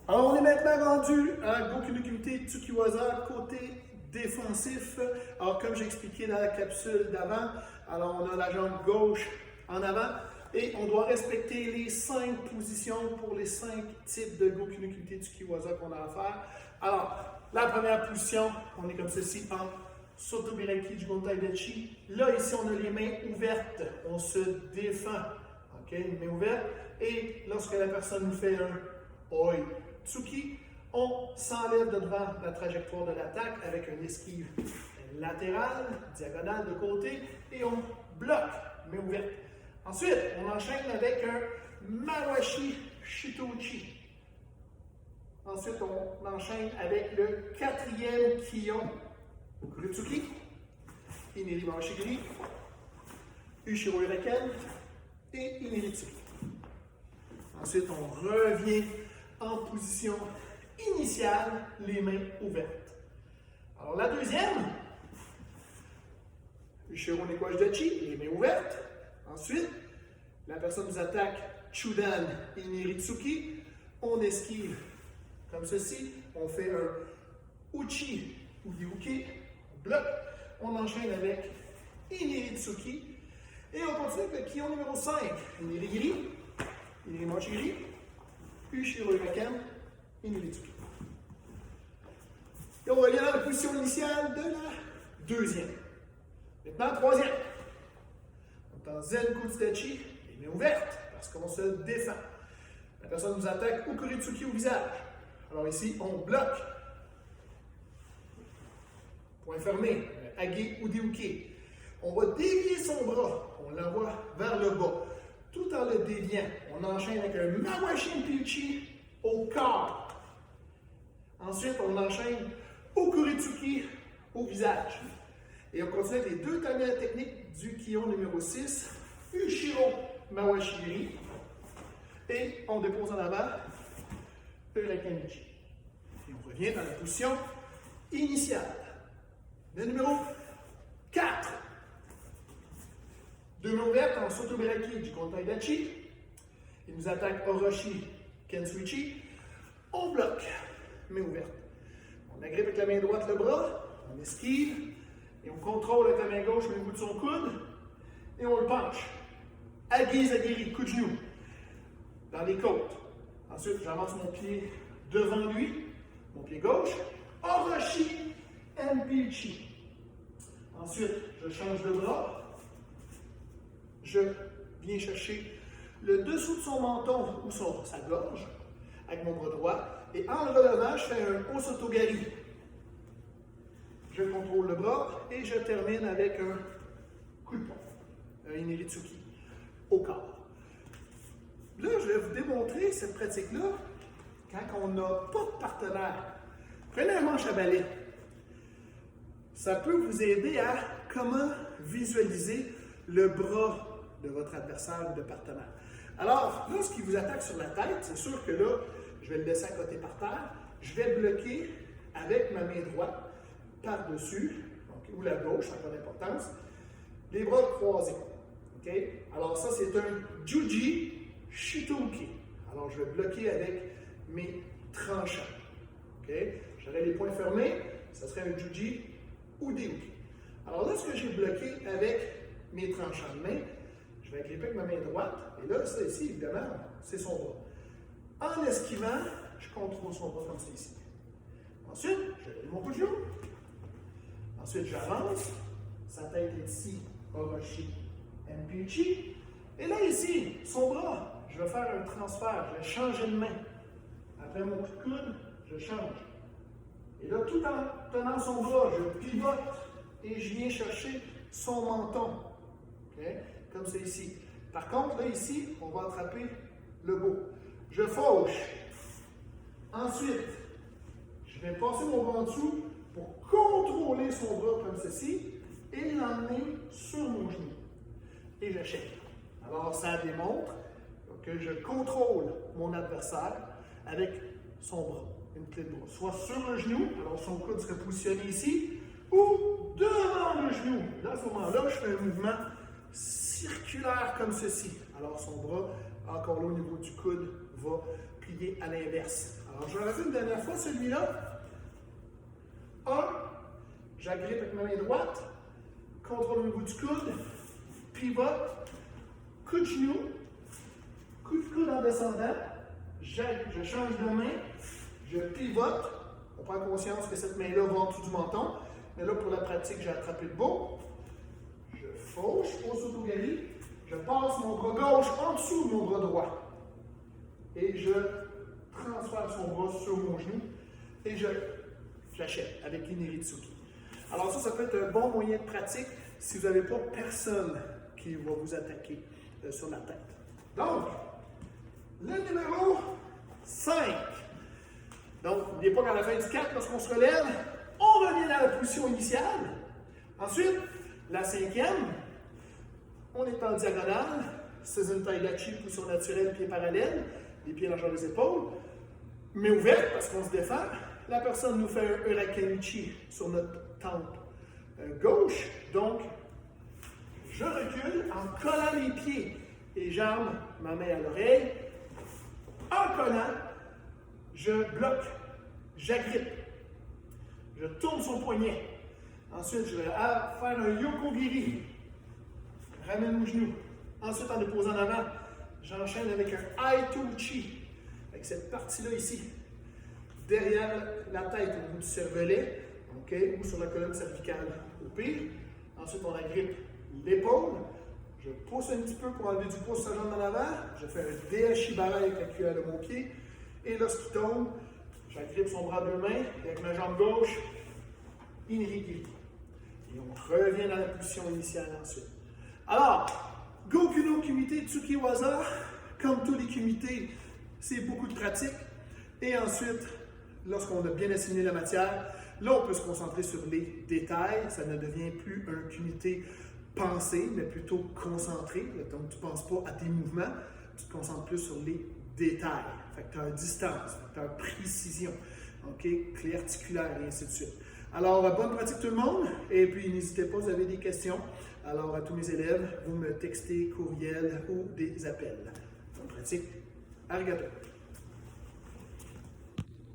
Alors, on est maintenant rendu à Goku no Kimite Tsukiwaza, côté défensif. Alors, comme j'ai expliqué dans la capsule d'avant, alors on a la jambe gauche en avant et on doit respecter les 5 positions pour les 5 types de Goku no Kimite Tsukiwaza qu'on a à faire. Alors, la première position, on est comme ceci en Soto Biraki du Gontai Dachi. Là, ici, on a les mains ouvertes. On se défend. OK, les mains ouvertes. Et lorsque la personne nous fait un Oi Tsuki, on s'enlève de devant la trajectoire de l'attaque avec une esquive latérale, diagonale de côté, et on bloque, main ouverte. Ensuite, on enchaîne avec un Mawashi Shitouchi. Ensuite, on enchaîne avec le 4e Kion. Kurutsuki, Iniri Mawashigiri, Ushiro Uraken et Iniri Tsuki. Ensuite, on revient en position initiale, les mains ouvertes. Alors, la deuxième, Ushiro Nekwashi Dachi, les mains ouvertes. Ensuite, la personne nous attaque, Chudan Iniri Tsuki. On esquive comme ceci. On fait un Uchi Udiuki. On bloque. On enchaîne avec Iniri Tsuki. Et on continue avec le Kion numéro 5. Iniri Giri, Iniri Mawashigiri, Ushiro Uraken, Iniri Tsuki. Et on va aller dans la position initiale de la deuxième. Maintenant, troisième. On est en Zen Kutsudachi, les mains ouvertes, parce qu'on se défend. La personne nous attaque Ukuritsuki au visage. Alors ici, on bloque. Point fermé, Agi Udiuki. On va dévier son bras, on l'envoie vers le bas. Tout en le déviant, on enchaîne avec un Mawashi Mpiuchi au corps. Ensuite, on enchaîne Ukuritsuki au visage. Et on continue avec les deux dernières techniques du Kion numéro 6, Ushiro Mawashigiri. Et on dépose en avant Urakenichi. Et on revient dans la position initiale. Le numéro 4. Deux mains ouvertes en Soto Biraki du Gontai Dachi. Il nous attaque Orochi Kensuichi. On bloque, main ouverte. On agrippe avec la main droite le bras, on esquive, et on contrôle avec la main gauche le bout de son coude, et on le penche. Agi Zagiri, coup de genou, dans les côtes. Ensuite, j'avance mon pied devant lui, mon pied gauche. Orochi Mpiuchi. Ensuite, je change de bras. Je viens chercher le dessous de son menton ou sa gorge avec mon bras droit. Et en le relevant, je fais un Osotogari. Je contrôle le bras et je termine avec un coup de poing, un Iniri Tsuki, au corps. Là, je vais vous démontrer cette pratique-là quand on n'a pas de partenaire. Prenez un manche à balai. Ça peut vous aider à comment visualiser le bras de votre adversaire ou de partenaire. Alors, lorsqu'il vous attaque sur la tête, c'est sûr que là, je vais le laisser à côté par terre. Je vais bloquer avec ma main droite par-dessus, ou la gauche, ça n'a pas d'importance, les bras croisés. Okay? Alors ça, c'est un Juji Shitouki. Alors, je vais bloquer avec mes tranchants. Okay? J'aurai les poings fermés, ça serait un Juji Udiuki. Alors, lorsque j'ai bloqué avec mes tranchants de main, je vais agripper avec ma main droite, et là, ça ici, évidemment, c'est son bras. En esquivant, je contrôle son bras comme c'est ici. Ensuite, je lève mon coup de genou. Ensuite, j'avance. Sa tête est ici, Orochi Mpiuchi. Et là, ici, son bras, je vais faire un transfert, je vais changer de main. Après mon coup de coude, je change. Et là, tout en tenant son bras, je pivote et je viens chercher son menton. Okay? Comme c'est ici. Par contre, là, ici, on va attraper le beau. Je fauche. Ensuite, je vais passer mon bras en dessous pour contrôler son bras comme ceci et l'emmener sur mon genou. Et j'achète. Alors, ça démontre que je contrôle mon adversaire avec son bras, une clé de bras. Soit sur le genou, alors son coude serait positionné ici, ou devant le genou. Là, à ce moment-là, je fais un mouvement circulaire comme ceci. Alors, son bras, encore là au niveau du coude, va plié à l'inverse. Alors, je vais rajouter une dernière fois celui-là. 1, j'agrippe avec ma main droite, contrôle le bout du coude, pivote, coup de genou, coup de coude en descendant, je change de main, je pivote, on prend conscience que cette main-là va en dessous du menton, mais là pour la pratique, j'ai attrapé le beau, je fauche au soto-gali, je passe mon bras gauche en dessous de mon bras droit et je transfère son bras sur mon genou et je flashette avec l'Iniritsuki. Alors ça peut être un bon moyen de pratique si vous n'avez pas personne qui va vous attaquer sur la tête. Donc, le numéro 5. Donc, n'oubliez pas qu'à la fin du 4, lorsqu'on se relève, on revient dans la position initiale. Ensuite, la 5e, on est en diagonale. C'est une Taigachi, position naturelle, pied parallèle, les pieds largeur des épaules, mais ouverte parce qu'on se défend. La personne nous fait un Urakenichi sur notre tempe gauche. Donc, je recule en collant les pieds et jambes, ma main à l'oreille. En collant, je bloque, j'agrippe. Je tourne son poignet. Ensuite, je vais faire un Yokogiri. Ramène mon genou. Ensuite, en déposant en avant, j'enchaîne avec un Aitouchi. Avec cette partie-là ici. Derrière la tête, au bout du cervelet, okay, ou sur la colonne cervicale au pire. Ensuite, on agrippe l'épaule. Je pousse un petit peu pour enlever du poids sur sa jambe en avant. Je fais un Deashibara avec la cuillère de mon pied. Et lorsqu'il tombe, j'agrippe son bras de main et avec ma jambe gauche, Inrigiri. Et on revient dans la position initiale ensuite. Alors, Goku no Kumite Tsukiwaza, comme tous les kumités, c'est beaucoup de pratique. Et ensuite, lorsqu'on a bien assimilé la matière, là, on peut se concentrer sur les détails. Ça ne devient plus un kumité pensé, mais plutôt concentré. Donc, tu ne penses pas à tes mouvements, tu te concentres plus sur les détails. Fait que tu as une distance, tu as une précision, clé articulaire et ainsi de suite. Alors, bonne pratique tout le monde. Et puis, n'hésitez pas, vous avez des questions. Alors, à tous mes élèves, vous me textez, courriel ou des appels. Bonne pratique. Arigato.